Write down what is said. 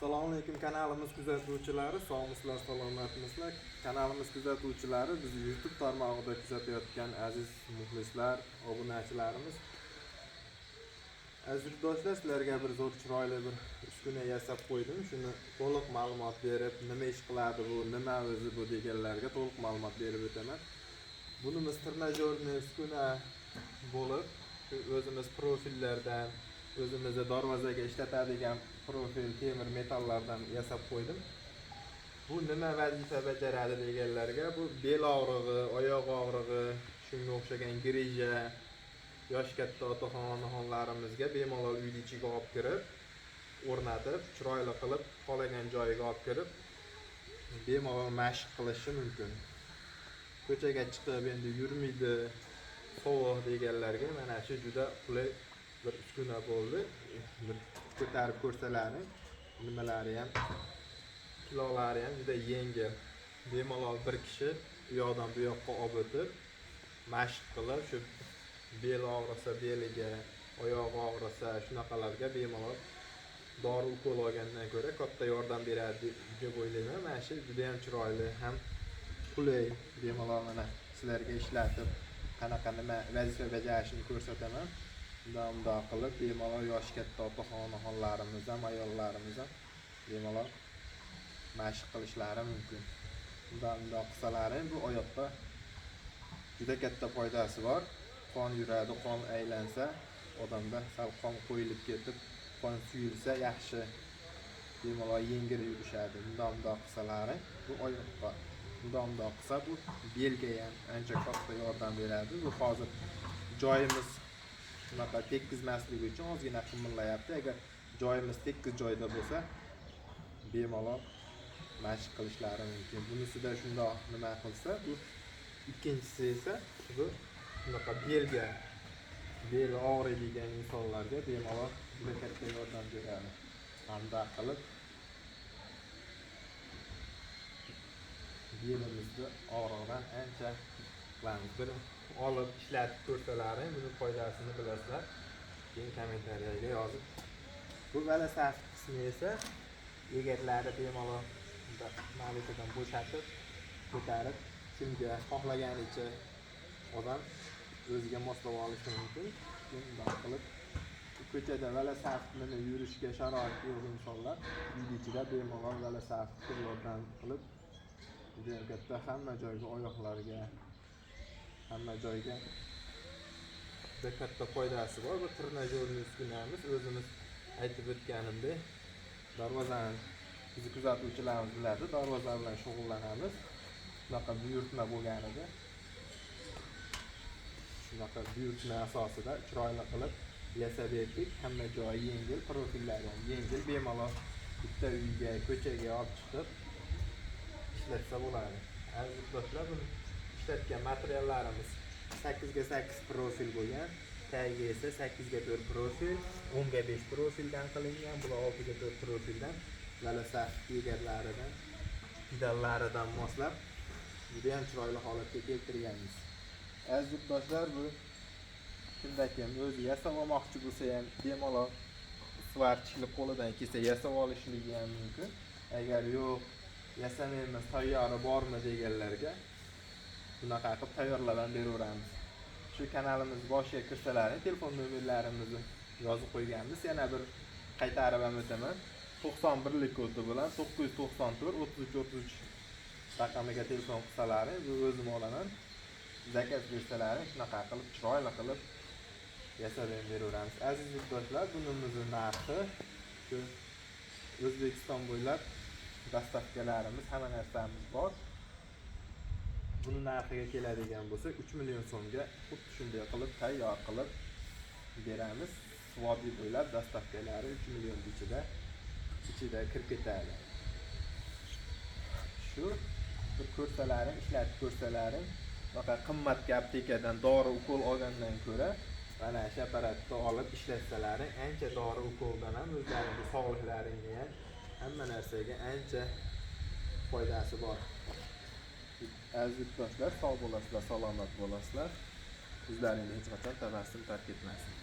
Assalomu alaykum kanalimiz kuzatuvchilari, sog'misizlar, salomatmisizlar? Kanalimiz kuzatuvchilari, bizni YouTube tarmog'ida kuzatayotgan aziz muxlislar, obunachilarimiz. Aziz yurtdoshlar, sizlarga bir zo'r chiroyli bir uskuna yasab qo'ydim. Shuni to'liq ma'lumot berib, nima ish qiladi bu, nima o'zi bu deganlarga to'liq ma'lumot berib o'taman. Bunimiz trenajyorni uskuna bo'lib, o'zimiz profillardan o'zimizda darvozaga ishlatadigan profil temir metallardan yasab qo'ydim. Bu nima vazifa bajaradi deganlarga, bu bel og'rig'i, oyoq og'rig'i, shunga o'xshagan grija, yosh katta otaxonlarimizga bemalol uy ichiga olib kirib, o'rnatib, chiroyli qilib, qolagan joyiga olib kirib, bemalol mashq qilishi mumkin. Ko'chaga chiqib endi yurmaydi, sovuq deganlarga mana shu juda qulay bir uskuna bo'ldi. Bir ko'tarib ko'rsalaring, nimalari ham, kilolari ham juda yengil. Bemalol bir kishi u yoqdan bu yoqqa olib o'tib, mashq qilib, shu bel og'risa beliga, oyoq og'risa shunaqalarga bemalol dori ukol olgandan ko'ra katta yordam beradi deb o'ylayman. Mana shu juda ham chiroyli, ham qulay. Bemalol mana sizlarga ishlatib, qanaqa nima vazifa bajarishini ko'rsataman. Bundoq qilib bemalol yosh katta otaxonlarimiz ham, ayollarimiz ham bemalol mashq qilishlari mumkin. Bundoq qilsalaring bu oyoqqa juda katta foydasi bor. Qon yuradi, qon aylansa, odamda sal qon qo'yilib ketib, qon suyulsa yaxshi, bemalol yengil yurishadi. Bundoq qilsalaring bu oyoqqa, bundoq qilsa bu belga ham ancha katta yordam beradi. Bu hozir joyimiz shunaqa tekkizmasligi uchun ozgina qimirlayapti. Agar joyimiz tekkiz joyda bo'lsa, bemalol mashq qilishlari mumkin. Bunisida shundoq nima qilsa, bu ikkinchisi esa bu shunaqa belga, bel og'riydigan insonlarga bemalol juda katta yordam beradi. Bunday qilib belimizni og'rig'idan ancha qilamiz. Bir olib ishlatib ko'rsalaring, buni foydasini bilasizlar. Keyin kommentariyaga yozib. Bu balasaf qismi esa egatlari bemalol malikadan bo'shatib, ko'tarib, kimga xohlaganicha odam o'ziga moslab olishi mumkin. Bunday qilib ko'chada balasaf bilan yurishga sharoit yo'q insonlar uy ichida bemalol balasaf yordam qilib, juda katta hamma joyga, oyoqlarga, hamma joyga juda katta foydasi bor. Bu trenajyorni uskunamiz, o'zimiz aytib o'tganimdek, darvozani bizni kuzatuvchilarimiz biladi, darvoza bilan shug'ullanamiz. Shunaqa buyurtma bo'lganida, shunaqa buyurtma asosida chiroyli qilib yasab berdik. Hamma joyi yengil, profillari ham yengil, bemalol bitta uyga, ko'chaga olib chiqib ishlatsa bo'ladi. Aziz yurtdoshlar, buni ishlatgan materiallarimiz 8 ga 8 profil bo'lgan. Tagiga esa 8 ga 4 profil, 10 ga 5 profildan qilingan. Bular 6 ga 4 profildan balasaf egarlaridan, pedallaridan moslab juda ham chiroyli holatga keltirganmiz. Aziz yurtdoshlar, bu kimdakim o'zi yasab olmoqchi bo'lsa ham bemalol svarchilik qo'lidan kelsa yasab olishligi ham mumkin. Agar yo'q, yasamaymiz, tayyorli bormi deganlarga bunaqa qilib tayyorlab ham beraveramiz. Shu kanalimiz boshiga kirsalaring, telefon nomerlarimizni yozib qo'yganmiz. Yana bir qaytarib ham o'taman. 91lik kodi bilan 994 33 33 raqamiga telefon qilsalaring, bu o'zim olaman. Zakaz bersalaring, shunaqa qilib chiroyli qilib yasab beraveramiz. Aziz yurtdoshlar, bunimizning narxi shu O'zbekiston bo'ylab dastavkalarimiz, hamma narsamiz bor. Buni narxiga keladigan bo'lsa 3 million so'mga xuddi shunday qilib tayyor qilib beramiz. Vodiy bo'ylab dastavkalari 3 million ichida kirib ketadi. Shu bir ko'rsalaring, ishlatib ko'rsalaring, faqat qimmatga aptekadan dori ukol olgandan ko'ra mana shu apparatni olib ishlatsalaring, ancha dori ukoldan ham o'zlaringiz sog'liklaringga ham hamma narsaga ancha foydasi bor. Aziz yurtdoshlar, sog' bo'lasizlar, salomat bo'lasizlar. O'zlaringizni hech qachon tabassum tark etmasin.